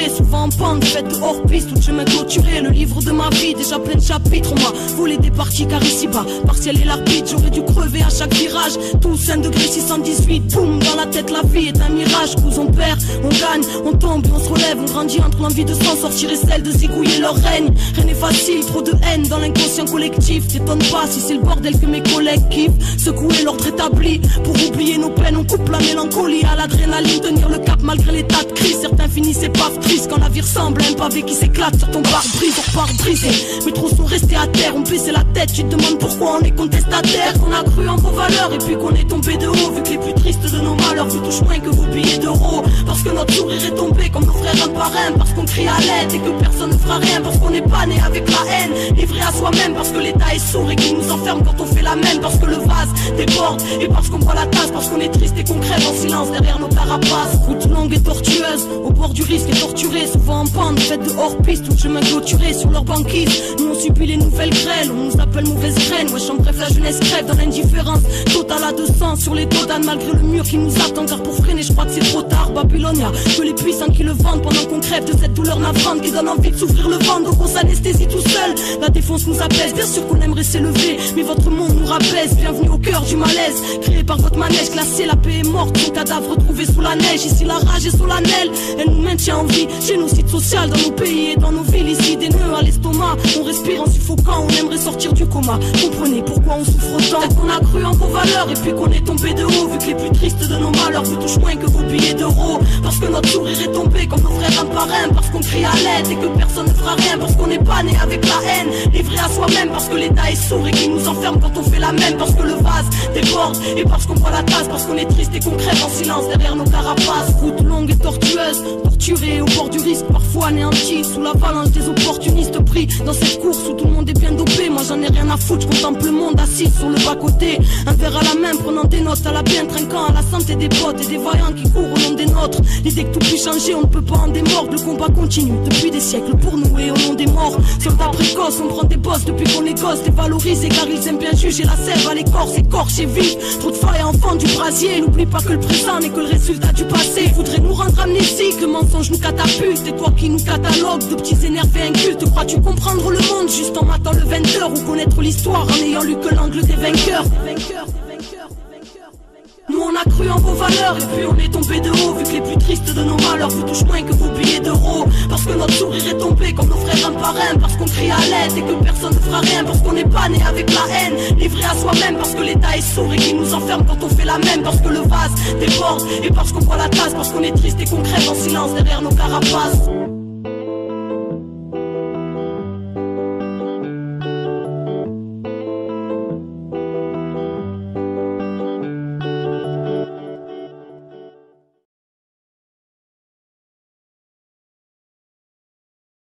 torturé, souvent en pente, faite de hors-piste, tout chemin clôturé. Le livre de ma vie, déjà plein de chapitres. On m'a volé des parties car ici-bas, partiel et l'arbitre, j'aurais dû crever à chaque virage. Tous 1 degré 618, boum, dans la tête la vie est un mirage. Coups on perd, on gagne, on tombe et on se relève. On grandit entre l'envie de s'en sortir et celle de zigouiller leur règne. Rien n'est facile, trop de haine dans l'inconscient collectif. T'étonnes pas si c'est le bordel que mes collègues kiffent. Secouer l'ordre établi, pour oublier nos peines on coupe la mélancolie à l'adrénaline. Tenir le cap malgré l'état de crise. Certains finissent épaves tristes quand la vie ressemble à un pavé qui s'éclate sur ton pare-brise. On repart brisé, mais trop sont restés à terre. On baissait la tête, tu te demandes pourquoi on est contestataire. Qu'on a cru en vos valeurs et puis qu'on est tombé de haut. Vu que les plus tristes de nos malheurs vous touchent moins que vos billets d'euros. Parce que notre sourire est tombé comme nos frères un par un. Parce qu'on crie à l'aide et que personne ne fera rien. Parce qu'on n'est pas né avec la haine, livré à soi-même. Parce que l'état est sourd et qu'il nous enferme quand on fait la même. Parce que le vase déborde et parce qu'on boit la tasse. Parce qu'on est triste et qu'on crève en silence derrière nos carapaces. Route longue et tortueuse, au bord du risque et torturé. Souvent en pente, faite de hors-piste, tout chemin clôturé sur leur banquise. Nous on subit les nouvelles grêles, on nous appelle mauvaise graine. Wesh en bref la jeunesse crève dans l'indifférence totale à 200 sur les dos d'âne. Malgré le mur qui nous attend car pour freiner je crois que c'est trop tard. Babylone, y'a que les puissants qui le vendent pendant qu'on crève de cette douleur navrante qui donne envie de s'ouvrir le ventre. Donc on s'anesthésie tout seul, la défense nous apaise. Bien sûr qu'on aimerait s'élever, mais votre monde nous rabaisse. Bienvenue au cœur du malaise, créé par votre manège glacé. La paix est morte, son cadavre retrouvé sous la neige. Ici la rage est solennelle, elle nous maintient en vie. Génocide social dans nos pays et dans nos villes. Ici des nœuds à l'estomac, on respire en suffocant. On aimerait sortir du coma, comprenez pourquoi on souffre autant. Peut-être qu'on a cru en vos valeurs et puis qu'on est tombé de haut. Vu que les plus tristes de nos malheurs vous touchent moins que vos billets d'euros. Parce que notre sourire est tombé comme nos frères un par un. Parce qu'on crie à l'aide et que personne ne fera rien. Parce qu'on n'est pas né avec la haine, livré à soi-même. Parce que l'état est sourd et qu'il nous enferme quand on fait la même. Parce que le vase déborde et parce qu'on boit la tasse. Parce qu'on est triste et qu'on crève en silence derrière nos carapaces. Route longue et tortueuse, torturée au bord du risque, parfois anéantie sous l'avalanche des opportunistes pris dans cette course où tout le monde est bien dopé. Moi j'en ai rien à foutre, je contemple le monde assis sur le bas-côté, un verre à la main, prenant des notes à la bien, trinquant à la santé des potes et des voyants qui courent au nom des nôtres. L'idée que tout puisse changer, on ne peut pas en démordre. Le combat continue depuis des siècles pour nous et au nom des morts. Soldats précoces, on prend des bosses depuis qu'on est gosse, dévalorisés car ils aiment bien juger la sève à l'écorce, écorché vif. Trop de failles enfants du brasier, n'oublie pas que le présent n'est que le résultat du passé. Faudrait nous rendre amnésiques, le mensonge nous catapulte. Et toi qui nous catalogue de petits énervés incultes, crois-tu comprendre le monde juste en matant le 20h ou connaître l'histoire en ayant lu que l'angle des vainqueurs? Nous on a cru en vos valeurs et puis on est tombé de haut. Vu que les plus tristes de nos malheurs vous touchent moins que vos billets d'euros. Parce que notre sourire est tombé comme nos frères un par un. Parce qu'on crie à l'aide et que personne ne fera rien. Parce qu'on n'est pas né avec la haine, livré à soi-même. Parce que l'état est sourd et qu'il nous enferme quand on fait la même. Parce que le vase déborde et parce qu'on boit la tasse. Parce qu'on est triste et qu'on crève en silence derrière nos carapaces.